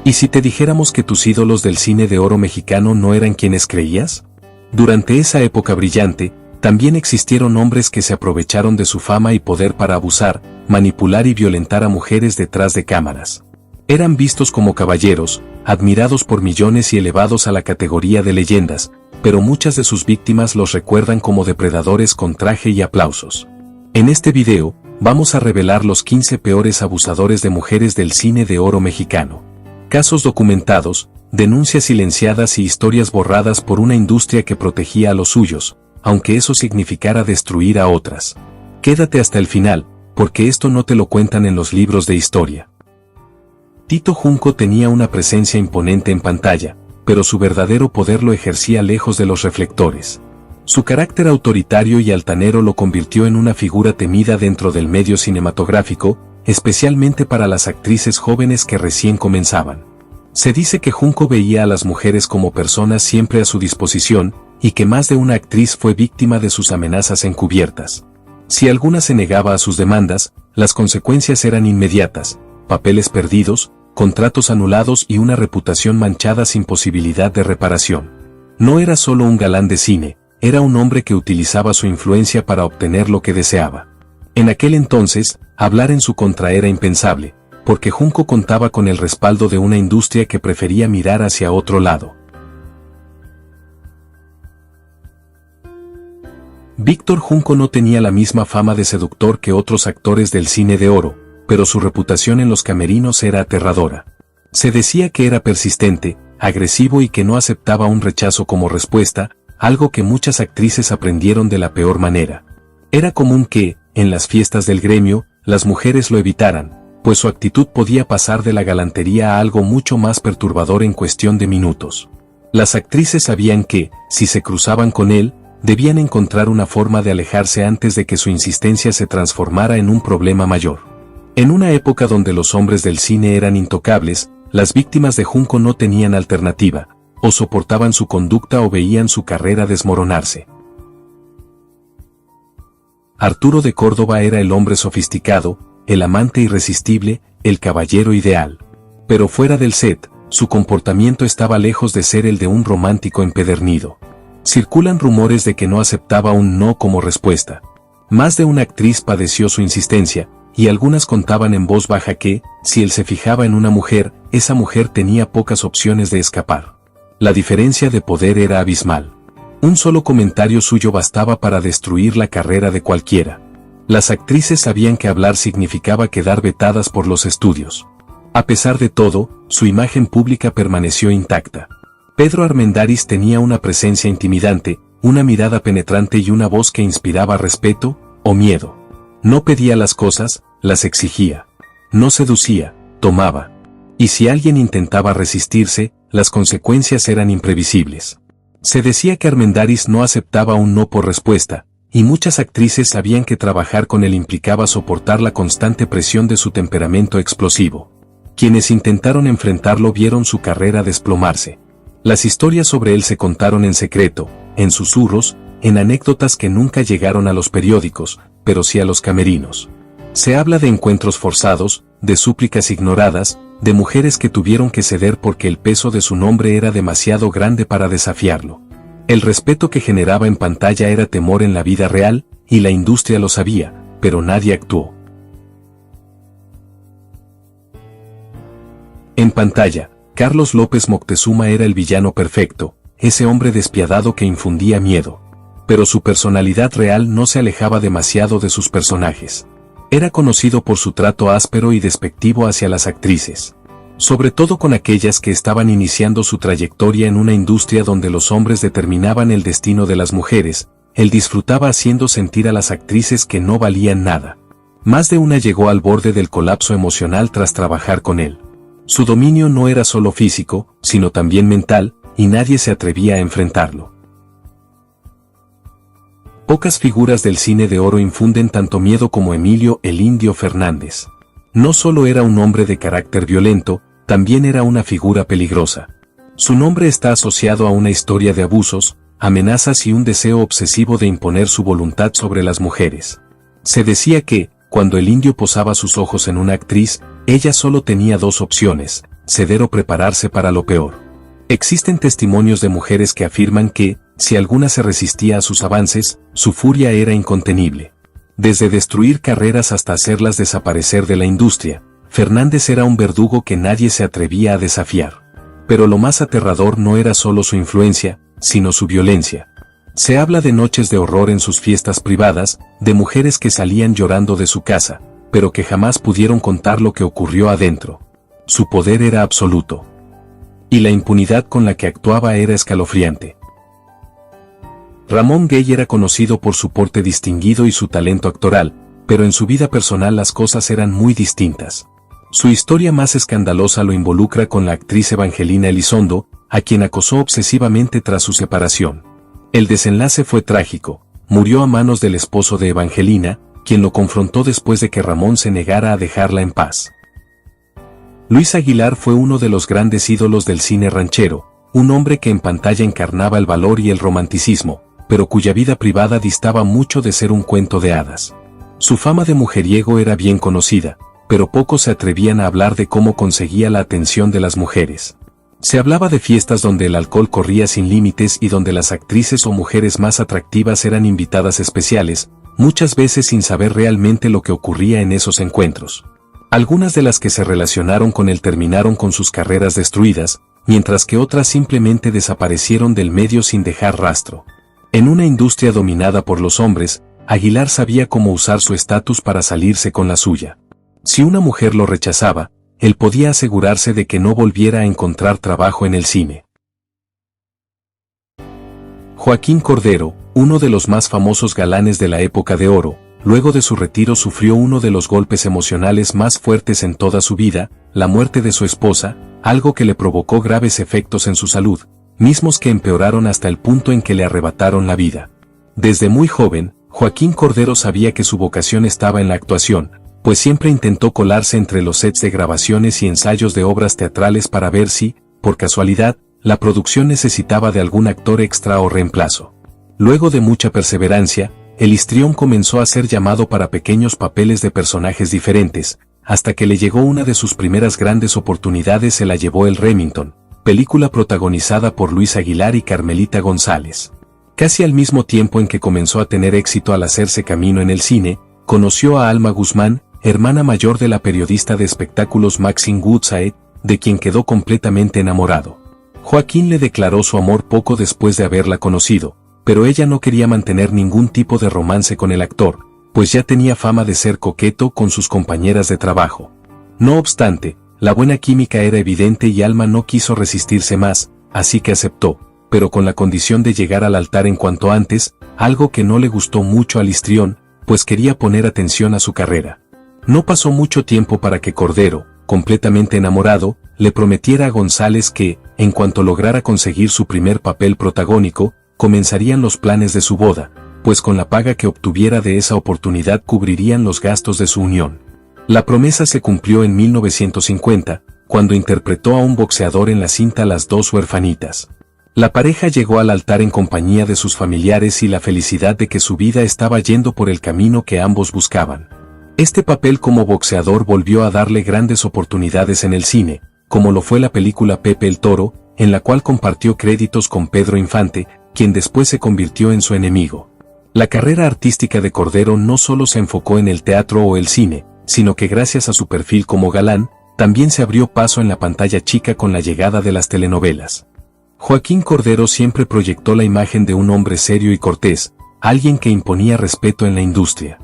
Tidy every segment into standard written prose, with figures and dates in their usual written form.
¿Y si te dijéramos que tus ídolos del cine de oro mexicano no eran quienes creías? Durante esa época brillante, también existieron hombres que se aprovecharon de su fama y poder para abusar, manipular y violentar a mujeres detrás de cámaras. Eran vistos como caballeros, admirados por millones y elevados a la categoría de leyendas, pero muchas de sus víctimas los recuerdan como depredadores con traje y aplausos. En este video, vamos a revelar los 15 peores abusadores de mujeres del cine de oro mexicano. Casos documentados, denuncias silenciadas y historias borradas por una industria que protegía a los suyos, aunque eso significara destruir a otras. Quédate hasta el final, porque esto no te lo cuentan en los libros de historia. Tito Junco tenía una presencia imponente en pantalla, pero su verdadero poder lo ejercía lejos de los reflectores. Su carácter autoritario y altanero lo convirtió en una figura temida dentro del medio cinematográfico, especialmente para las actrices jóvenes que recién comenzaban. Se dice que Junco veía a las mujeres como personas siempre a su disposición, y que más de una actriz fue víctima de sus amenazas encubiertas. Si alguna se negaba a sus demandas, las consecuencias eran inmediatas: papeles perdidos, contratos anulados y una reputación manchada sin posibilidad de reparación. No era solo un galán de cine, era un hombre que utilizaba su influencia para obtener lo que deseaba. En aquel entonces, hablar en su contra era impensable, porque Junco contaba con el respaldo de una industria que prefería mirar hacia otro lado. Víctor Junco no tenía la misma fama de seductor que otros actores del cine de oro, pero su reputación en los camerinos era aterradora. Se decía que era persistente, agresivo y que no aceptaba un rechazo como respuesta, algo que muchas actrices aprendieron de la peor manera. Era común que, en las fiestas del gremio, las mujeres lo evitaran, pues su actitud podía pasar de la galantería a algo mucho más perturbador en cuestión de minutos. Las actrices sabían que, si se cruzaban con él, debían encontrar una forma de alejarse antes de que su insistencia se transformara en un problema mayor. En una época donde los hombres del cine eran intocables, las víctimas de Junco no tenían alternativa, o soportaban su conducta o veían su carrera desmoronarse. Arturo de Córdoba era el hombre sofisticado, el amante irresistible, el caballero ideal. Pero fuera del set, su comportamiento estaba lejos de ser el de un romántico empedernido. Circulan rumores de que no aceptaba un no como respuesta. Más de una actriz padeció su insistencia, y algunas contaban en voz baja que, si él se fijaba en una mujer, esa mujer tenía pocas opciones de escapar. La diferencia de poder era abismal. Un solo comentario suyo bastaba para destruir la carrera de cualquiera. Las actrices sabían que hablar significaba quedar vetadas por los estudios. A pesar de todo, su imagen pública permaneció intacta. Pedro Armendáriz tenía una presencia intimidante, una mirada penetrante y una voz que inspiraba respeto o miedo. No pedía las cosas, las exigía. No seducía, tomaba. Y si alguien intentaba resistirse, las consecuencias eran imprevisibles. Se decía que Armendáriz no aceptaba un no por respuesta, y muchas actrices sabían que trabajar con él implicaba soportar la constante presión de su temperamento explosivo. Quienes intentaron enfrentarlo vieron su carrera desplomarse. Las historias sobre él se contaron en secreto, en susurros, en anécdotas que nunca llegaron a los periódicos, pero sí a los camerinos. Se habla de encuentros forzados, de súplicas ignoradas, de mujeres que tuvieron que ceder porque el peso de su nombre era demasiado grande para desafiarlo. El respeto que generaba en pantalla era temor en la vida real, y la industria lo sabía, pero nadie actuó. En pantalla, Carlos López Moctezuma era el villano perfecto, ese hombre despiadado que infundía miedo. Pero su personalidad real no se alejaba demasiado de sus personajes. Era conocido por su trato áspero y despectivo hacia las actrices. Sobre todo con aquellas que estaban iniciando su trayectoria en una industria donde los hombres determinaban el destino de las mujeres, él disfrutaba haciendo sentir a las actrices que no valían nada. Más de una llegó al borde del colapso emocional tras trabajar con él. Su dominio no era solo físico, sino también mental, y nadie se atrevía a enfrentarlo. Pocas figuras del cine de oro infunden tanto miedo como Emilio "el Indio" Fernández. No solo era un hombre de carácter violento, también era una figura peligrosa. Su nombre está asociado a una historia de abusos, amenazas y un deseo obsesivo de imponer su voluntad sobre las mujeres. Se decía que, cuando el Indio posaba sus ojos en una actriz, ella solo tenía dos opciones: ceder o prepararse para lo peor. Existen testimonios de mujeres que afirman que, si alguna se resistía a sus avances, su furia era incontenible. Desde destruir carreras hasta hacerlas desaparecer de la industria, Fernández era un verdugo que nadie se atrevía a desafiar. Pero lo más aterrador no era solo su influencia, sino su violencia. Se habla de noches de horror en sus fiestas privadas, de mujeres que salían llorando de su casa, pero que jamás pudieron contar lo que ocurrió adentro. Su poder era absoluto. Y la impunidad con la que actuaba era escalofriante. Ramón Gay era conocido por su porte distinguido y su talento actoral, pero en su vida personal las cosas eran muy distintas. Su historia más escandalosa lo involucra con la actriz Evangelina Elizondo, a quien acosó obsesivamente tras su separación. El desenlace fue trágico, murió a manos del esposo de Evangelina, quien lo confrontó después de que Ramón se negara a dejarla en paz. Luis Aguilar fue uno de los grandes ídolos del cine ranchero, un hombre que en pantalla encarnaba el valor y el romanticismo, pero cuya vida privada distaba mucho de ser un cuento de hadas. Su fama de mujeriego era bien conocida, pero pocos se atrevían a hablar de cómo conseguía la atención de las mujeres. Se hablaba de fiestas donde el alcohol corría sin límites y donde las actrices o mujeres más atractivas eran invitadas especiales, muchas veces sin saber realmente lo que ocurría en esos encuentros. Algunas de las que se relacionaron con él terminaron con sus carreras destruidas, mientras que otras simplemente desaparecieron del medio sin dejar rastro. En una industria dominada por los hombres, Aguilar sabía cómo usar su estatus para salirse con la suya. Si una mujer lo rechazaba, él podía asegurarse de que no volviera a encontrar trabajo en el cine. Joaquín Cordero, uno de los más famosos galanes de la época de oro, luego de su retiro sufrió uno de los golpes emocionales más fuertes en toda su vida, la muerte de su esposa, algo que le provocó graves efectos en su salud, mismos que empeoraron hasta el punto en que le arrebataron la vida. Desde muy joven, Joaquín Cordero sabía que su vocación estaba en la actuación, pues siempre intentó colarse entre los sets de grabaciones y ensayos de obras teatrales para ver si, por casualidad, la producción necesitaba de algún actor extra o reemplazo. Luego de mucha perseverancia, el histrión comenzó a ser llamado para pequeños papeles de personajes diferentes, hasta que le llegó una de sus primeras grandes oportunidades. Se la llevó el Remington, película protagonizada por Luis Aguilar y Carmelita González. Casi al mismo tiempo en que comenzó a tener éxito al hacerse camino en el cine, conoció a Alma Guzmán, hermana mayor de la periodista de espectáculos Maxine Woodside, de quien quedó completamente enamorado. Joaquín le declaró su amor poco después de haberla conocido, pero ella no quería mantener ningún tipo de romance con el actor, pues ya tenía fama de ser coqueto con sus compañeras de trabajo. No obstante, la buena química era evidente y Alma no quiso resistirse más, así que aceptó, pero con la condición de llegar al altar en cuanto antes, algo que no le gustó mucho al histrión, pues quería poner atención a su carrera. No pasó mucho tiempo para que Cordero, completamente enamorado, le prometiera a González que, en cuanto lograra conseguir su primer papel protagónico, comenzarían los planes de su boda, pues con la paga que obtuviera de esa oportunidad cubrirían los gastos de su unión. La promesa se cumplió en 1950, cuando interpretó a un boxeador en la cinta Las dos huerfanitas. La pareja llegó al altar en compañía de sus familiares y la felicidad de que su vida estaba yendo por el camino que ambos buscaban. Este papel como boxeador volvió a darle grandes oportunidades en el cine, como lo fue la película Pepe el Toro, en la cual compartió créditos con Pedro Infante, quien después se convirtió en su enemigo. La carrera artística de Cordero no solo se enfocó en el teatro o el cine, sino que gracias a su perfil como galán, también se abrió paso en la pantalla chica con la llegada de las telenovelas. Joaquín Cordero siempre proyectó la imagen de un hombre serio y cortés, alguien que imponía respeto en la industria.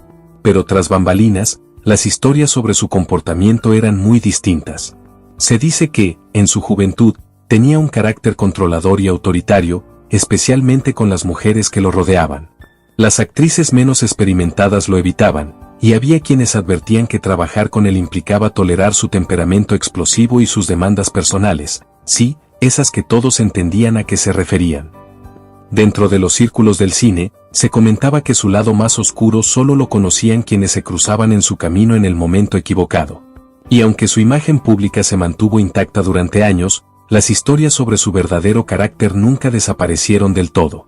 Pero tras bambalinas, las historias sobre su comportamiento eran muy distintas. Se dice que, en su juventud, tenía un carácter controlador y autoritario, especialmente con las mujeres que lo rodeaban. Las actrices menos experimentadas lo evitaban, y había quienes advertían que trabajar con él implicaba tolerar su temperamento explosivo y sus demandas personales, sí, esas que todos entendían a qué se referían. Dentro de los círculos del cine, se comentaba que su lado más oscuro solo lo conocían quienes se cruzaban en su camino en el momento equivocado. Y aunque su imagen pública se mantuvo intacta durante años, las historias sobre su verdadero carácter nunca desaparecieron del todo.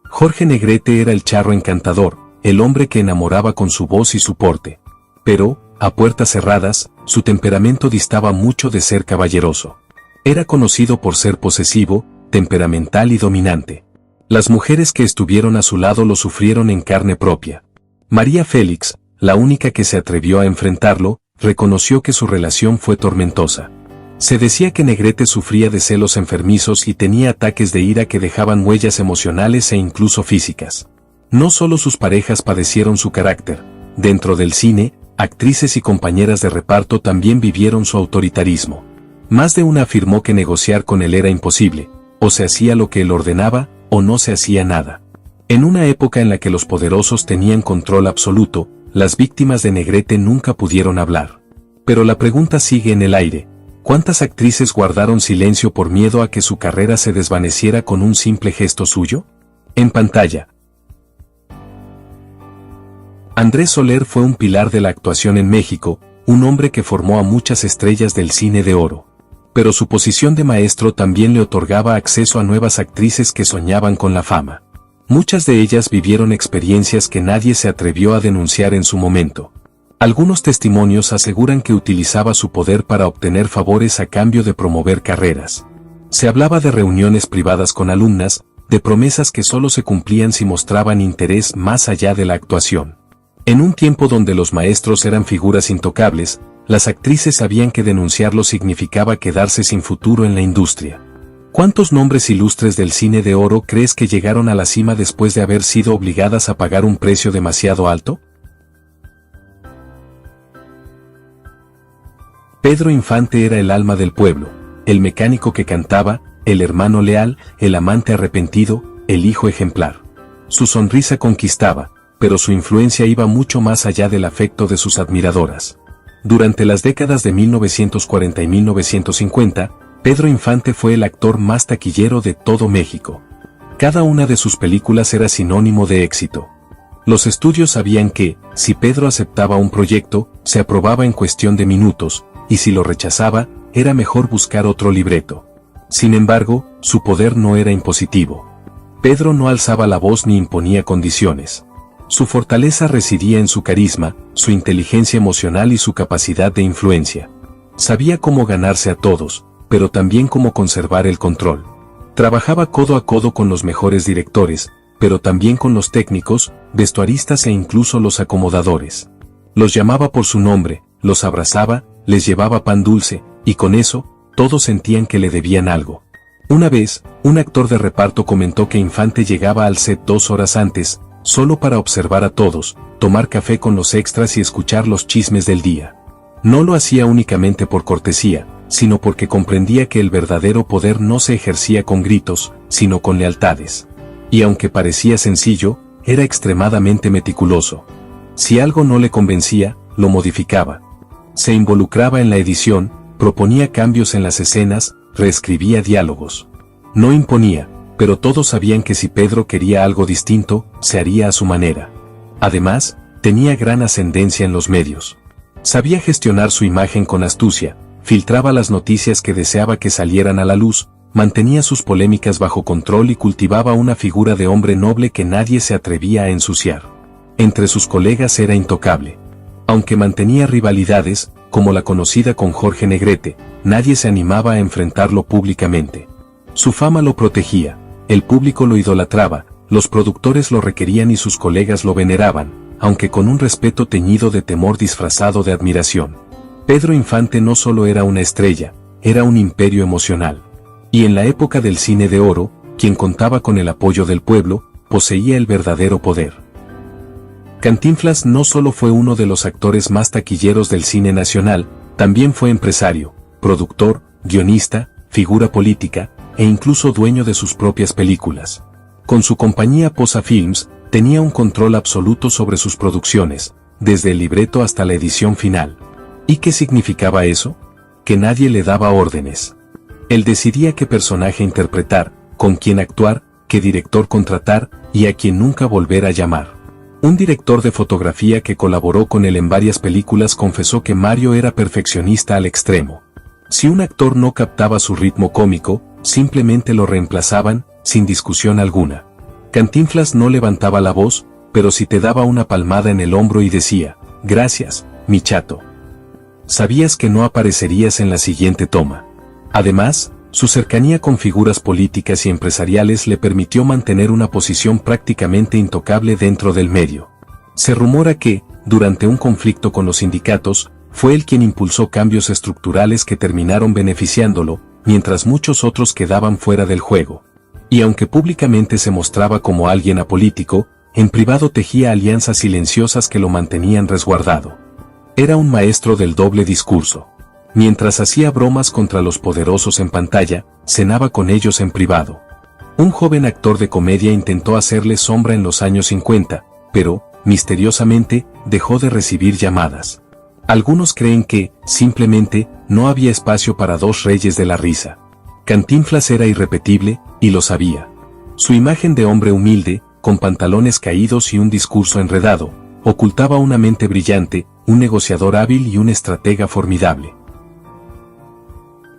Jorge Negrete era el charro encantador, el hombre que enamoraba con su voz y su porte. Pero, a puertas cerradas, su temperamento distaba mucho de ser caballeroso. Era conocido por ser posesivo, temperamental y dominante. Las mujeres que estuvieron a su lado lo sufrieron en carne propia. María Félix, la única que se atrevió a enfrentarlo, reconoció que su relación fue tormentosa. Se decía que Negrete sufría de celos enfermizos y tenía ataques de ira que dejaban huellas emocionales e incluso físicas. No solo sus parejas padecieron su carácter. Dentro del cine, actrices y compañeras de reparto también vivieron su autoritarismo. Más de una afirmó que negociar con él era imposible, o se hacía lo que él ordenaba, o no se hacía nada. En una época en la que los poderosos tenían control absoluto, las víctimas de Negrete nunca pudieron hablar. Pero la pregunta sigue en el aire: ¿cuántas actrices guardaron silencio por miedo a que su carrera se desvaneciera con un simple gesto suyo? En pantalla. Andrés Soler fue un pilar de la actuación en México, un hombre que formó a muchas estrellas del cine de oro. Pero su posición de maestro también le otorgaba acceso a nuevas actrices que soñaban con la fama. Muchas de ellas vivieron experiencias que nadie se atrevió a denunciar en su momento. Algunos testimonios aseguran que utilizaba su poder para obtener favores a cambio de promover carreras. Se hablaba de reuniones privadas con alumnas, de promesas que solo se cumplían si mostraban interés más allá de la actuación. En un tiempo donde los maestros eran figuras intocables, las actrices sabían que denunciarlo significaba quedarse sin futuro en la industria. ¿Cuántos nombres ilustres del cine de oro crees que llegaron a la cima después de haber sido obligadas a pagar un precio demasiado alto? Pedro Infante era el alma del pueblo, el mecánico que cantaba, el hermano leal, el amante arrepentido, el hijo ejemplar. Su sonrisa conquistaba, pero su influencia iba mucho más allá del afecto de sus admiradoras. Durante las décadas de 1940 y 1950, Pedro Infante fue el actor más taquillero de todo México. Cada una de sus películas era sinónimo de éxito. Los estudios sabían que, si Pedro aceptaba un proyecto, se aprobaba en cuestión de minutos, y si lo rechazaba, era mejor buscar otro libreto. Sin embargo, su poder no era impositivo. Pedro no alzaba la voz ni imponía condiciones. Su fortaleza residía en su carisma, su inteligencia emocional y su capacidad de influencia. Sabía cómo ganarse a todos, pero también cómo conservar el control. Trabajaba codo a codo con los mejores directores, pero también con los técnicos, vestuaristas e incluso los acomodadores. Los llamaba por su nombre, los abrazaba, les llevaba pan dulce, y con eso, todos sentían que le debían algo. Una vez, un actor de reparto comentó que Infante llegaba al set 2 horas antes, solo para observar a todos, tomar café con los extras y escuchar los chismes del día. No lo hacía únicamente por cortesía, sino porque comprendía que el verdadero poder no se ejercía con gritos, sino con lealtades. Y aunque parecía sencillo, era extremadamente meticuloso. Si algo no le convencía, lo modificaba. Se involucraba en la edición, proponía cambios en las escenas, reescribía diálogos. No imponía, pero todos sabían que si Pedro quería algo distinto, se haría a su manera. Además, tenía gran ascendencia en los medios. Sabía gestionar su imagen con astucia, filtraba las noticias que deseaba que salieran a la luz, mantenía sus polémicas bajo control y cultivaba una figura de hombre noble que nadie se atrevía a ensuciar. Entre sus colegas era intocable. Aunque mantenía rivalidades, como la conocida con Jorge Negrete, nadie se animaba a enfrentarlo públicamente. Su fama lo protegía, el público lo idolatraba, los productores lo requerían y sus colegas lo veneraban, aunque con un respeto teñido de temor disfrazado de admiración. Pedro Infante no solo era una estrella, era un imperio emocional. Y en la época del cine de oro, quien contaba con el apoyo del pueblo, poseía el verdadero poder. Cantinflas no solo fue uno de los actores más taquilleros del cine nacional, también fue empresario, productor, guionista, figura política, e incluso dueño de sus propias películas. Con su compañía Posa Films, tenía un control absoluto sobre sus producciones, desde el libreto hasta la edición final. ¿Y qué significaba eso? Que nadie le daba órdenes. Él decidía qué personaje interpretar, con quién actuar, qué director contratar, y a quién nunca volver a llamar. Un director de fotografía que colaboró con él en varias películas confesó que Mario era perfeccionista al extremo. Si un actor no captaba su ritmo cómico, simplemente lo reemplazaban, sin discusión alguna. Cantinflas no levantaba la voz, pero sí te daba una palmada en el hombro y decía, «Gracias, mi chato». sabías que no aparecerías en la siguiente toma. Además, su cercanía con figuras políticas y empresariales le permitió mantener una posición prácticamente intocable dentro del medio. Se rumora que, durante un conflicto con los sindicatos, fue él quien impulsó cambios estructurales que terminaron beneficiándolo, mientras muchos otros quedaban fuera del juego. Y aunque públicamente se mostraba como alguien apolítico, en privado tejía alianzas silenciosas que lo mantenían resguardado. Era un maestro del doble discurso. Mientras hacía bromas contra los poderosos en pantalla, cenaba con ellos en privado. Un joven actor de comedia intentó hacerle sombra en los años 50, pero, misteriosamente, dejó de recibir llamadas. Algunos creen que, simplemente, no había espacio para dos reyes de la risa. Cantinflas era irrepetible, y lo sabía. Su imagen de hombre humilde, con pantalones caídos y un discurso enredado, ocultaba una mente brillante, un negociador hábil y un estratega formidable.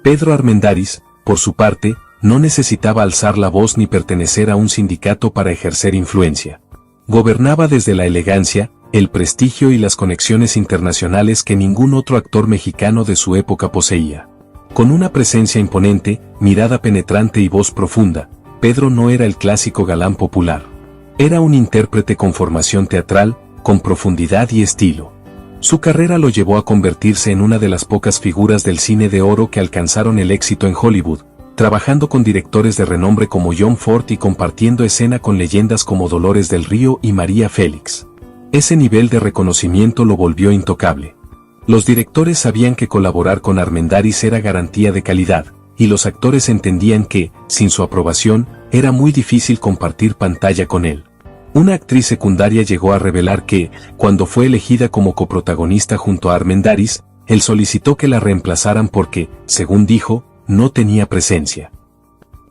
Pedro Armendáriz, por su parte, no necesitaba alzar la voz ni pertenecer a un sindicato para ejercer influencia. Gobernaba desde la elegancia, el prestigio y las conexiones internacionales que ningún otro actor mexicano de su época poseía. Con una presencia imponente, mirada penetrante y voz profunda, Pedro no era el clásico galán popular. Era un intérprete con formación teatral, con profundidad y estilo. Su carrera lo llevó a convertirse en una de las pocas figuras del cine de oro que alcanzaron el éxito en Hollywood, trabajando con directores de renombre como John Ford y compartiendo escena con leyendas como Dolores del Río y María Félix. Ese nivel de reconocimiento lo volvió intocable. Los directores sabían que colaborar con Armendáriz era garantía de calidad, y los actores entendían que, sin su aprobación, era muy difícil compartir pantalla con él. Una actriz secundaria llegó a revelar que, cuando fue elegida como coprotagonista junto a Armendáriz, él solicitó que la reemplazaran porque, según dijo, no tenía presencia.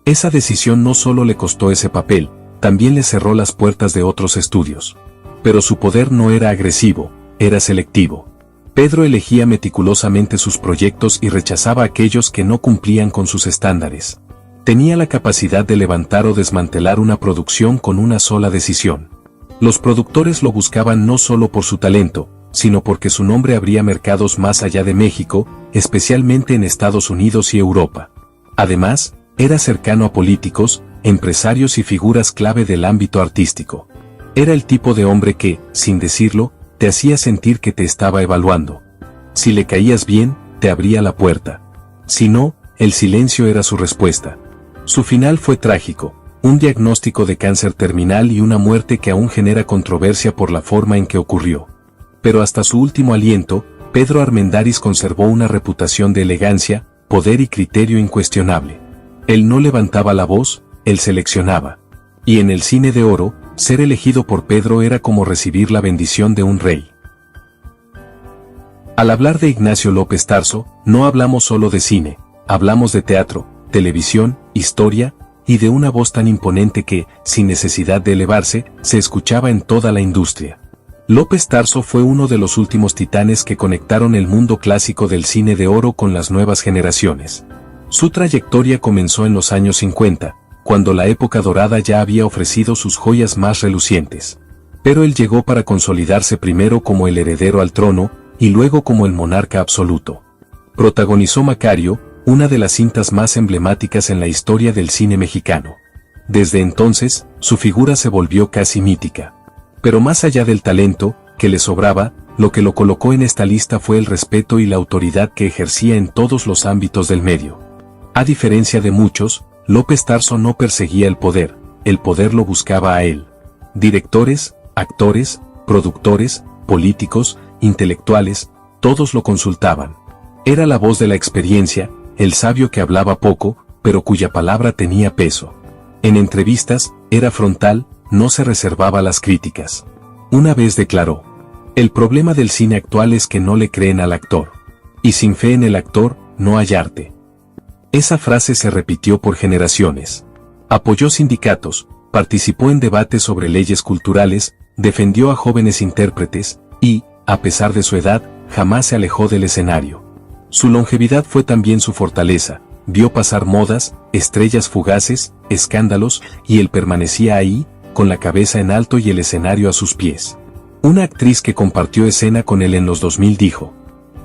Esa decisión no solo le costó ese papel, también le cerró las puertas de otros estudios. Pero su poder no era agresivo, era selectivo. Pedro elegía meticulosamente sus proyectos y rechazaba aquellos que no cumplían con sus estándares. Tenía la capacidad de levantar o desmantelar una producción con una sola decisión. Los productores lo buscaban no solo por su talento, sino porque su nombre abría mercados más allá de México, especialmente en Estados Unidos y Europa. Además, era cercano a políticos, empresarios y figuras clave del ámbito artístico. Era el tipo de hombre que, sin decirlo, te hacía sentir que te estaba evaluando. Si le caías bien, te abría la puerta. Si no, el silencio era su respuesta. Su final fue trágico, un diagnóstico de cáncer terminal y una muerte que aún genera controversia por la forma en que ocurrió. Pero hasta su último aliento, Pedro Armendáriz conservó una reputación de elegancia, poder y criterio incuestionable. Él no levantaba la voz, él seleccionaba. Y en el cine de oro, ser elegido por Pedro era como recibir la bendición de un rey. Al hablar de Ignacio López Tarso, no hablamos solo de cine, hablamos de teatro, televisión, historia, y de una voz tan imponente que, sin necesidad de elevarse, se escuchaba en toda la industria. López Tarso fue uno de los últimos titanes que conectaron el mundo clásico del cine de oro con las nuevas generaciones. Su trayectoria comenzó en los años 50, cuando la época dorada ya había ofrecido sus joyas más relucientes. Pero él llegó para consolidarse primero como el heredero al trono, y luego como el monarca absoluto. Protagonizó Macario, una de las cintas más emblemáticas en la historia del cine mexicano. Desde entonces, su figura se volvió casi mítica. Pero más allá del talento, que le sobraba, lo que lo colocó en esta lista fue el respeto y la autoridad que ejercía en todos los ámbitos del medio. A diferencia de muchos, López Tarso no perseguía el poder lo buscaba a él. Directores, actores, productores, políticos, intelectuales, todos lo consultaban. Era la voz de la experiencia, el sabio que hablaba poco, pero cuya palabra tenía peso. En entrevistas, era frontal, no se reservaba las críticas. Una vez declaró: el problema del cine actual es que no le creen al actor. Y sin fe en el actor, no hay arte. Esa frase se repitió por generaciones. Apoyó sindicatos, participó en debates sobre leyes culturales, defendió a jóvenes intérpretes, y, a pesar de su edad, jamás se alejó del escenario. Su longevidad fue también su fortaleza, vio pasar modas, estrellas fugaces, escándalos, y él permanecía ahí, con la cabeza en alto y el escenario a sus pies. Una actriz que compartió escena con él en los 2000 dijo: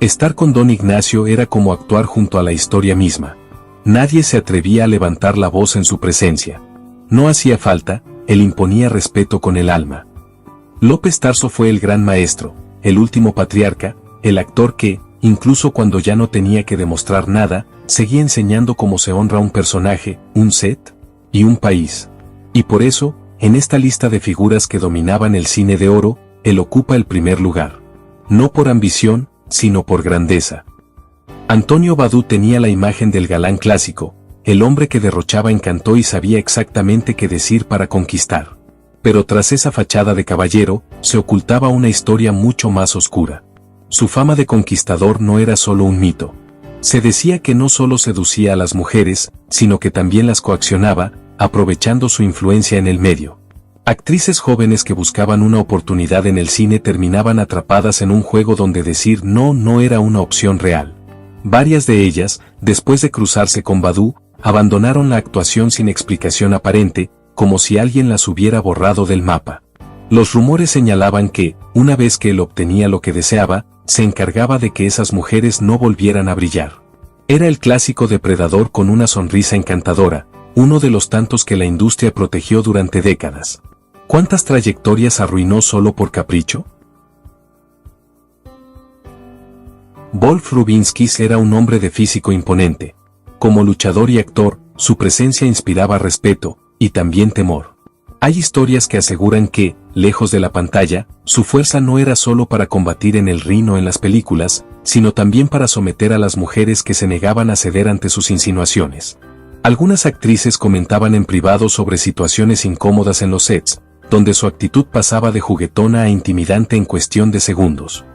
Estar con don Ignacio era como actuar junto a la historia misma. Nadie se atrevía a levantar la voz en su presencia. No hacía falta, él imponía respeto con el alma. López Tarso fue el gran maestro, el último patriarca, el actor que, incluso cuando ya no tenía que demostrar nada, seguía enseñando cómo se honra un personaje, un set y un país. Y por eso, en esta lista de figuras que dominaban el cine de oro, él ocupa el primer lugar. No por ambición, sino por grandeza. Antonio Badú tenía la imagen del galán clásico, el hombre que derrochaba encanto y sabía exactamente qué decir para conquistar. Pero tras esa fachada de caballero, se ocultaba una historia mucho más oscura. Su fama de conquistador no era solo un mito. Se decía que no solo seducía a las mujeres, sino que también las coaccionaba, aprovechando su influencia en el medio. Actrices jóvenes que buscaban una oportunidad en el cine terminaban atrapadas en un juego donde decir no era una opción real. Varias de ellas, después de cruzarse con Badú, abandonaron la actuación sin explicación aparente, como si alguien las hubiera borrado del mapa. Los rumores señalaban que, una vez que él obtenía lo que deseaba, se encargaba de que esas mujeres no volvieran a brillar. Era el clásico depredador con una sonrisa encantadora, uno de los tantos que la industria protegió durante décadas. ¿Cuántas trayectorias arruinó solo por capricho? Wolf Rubinsky era un hombre de físico imponente. Como luchador y actor, su presencia inspiraba respeto, y también temor. Hay historias que aseguran que, lejos de la pantalla, su fuerza no era solo para combatir en el ring o en las películas, sino también para someter a las mujeres que se negaban a ceder ante sus insinuaciones. Algunas actrices comentaban en privado sobre situaciones incómodas en los sets, donde su actitud pasaba de juguetona a intimidante en cuestión de segundos.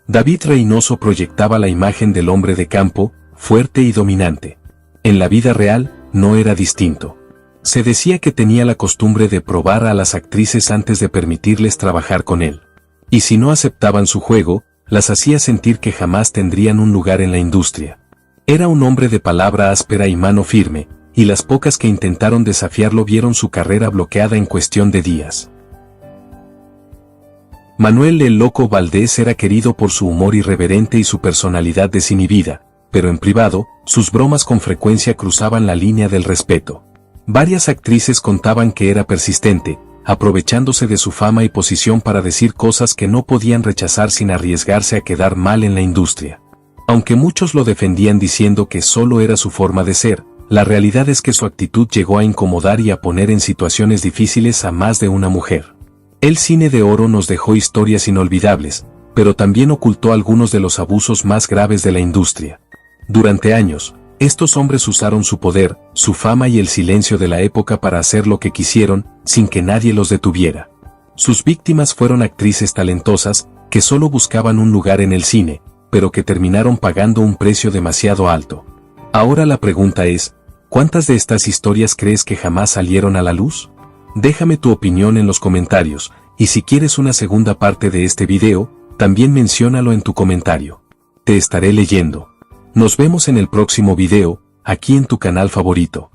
David Reynoso proyectaba la imagen del hombre de campo, fuerte y dominante. En la vida real, no era distinto. Se decía que tenía la costumbre de probar a las actrices antes de permitirles trabajar con él. Y si no aceptaban su juego, las hacía sentir que jamás tendrían un lugar en la industria. Era un hombre de palabra áspera y mano firme, y las pocas que intentaron desafiarlo vieron su carrera bloqueada en cuestión de días. Manuel el Loco Valdés era querido por su humor irreverente y su personalidad desinhibida, pero en privado, sus bromas con frecuencia cruzaban la línea del respeto. Varias actrices contaban que era persistente, aprovechándose de su fama y posición para decir cosas que no podían rechazar sin arriesgarse a quedar mal en la industria. Aunque muchos lo defendían diciendo que solo era su forma de ser, la realidad es que su actitud llegó a incomodar y a poner en situaciones difíciles a más de una mujer. El cine de oro nos dejó historias inolvidables, pero también ocultó algunos de los abusos más graves de la industria. Durante años, estos hombres usaron su poder, su fama y el silencio de la época para hacer lo que quisieron, sin que nadie los detuviera. Sus víctimas fueron actrices talentosas, que solo buscaban un lugar en el cine, pero que terminaron pagando un precio demasiado alto. Ahora la pregunta es, ¿cuántas de estas historias crees que jamás salieron a la luz? Déjame tu opinión en los comentarios, y si quieres una segunda parte de este video, también menciónalo en tu comentario. Te estaré leyendo. Nos vemos en el próximo video, aquí en tu canal favorito.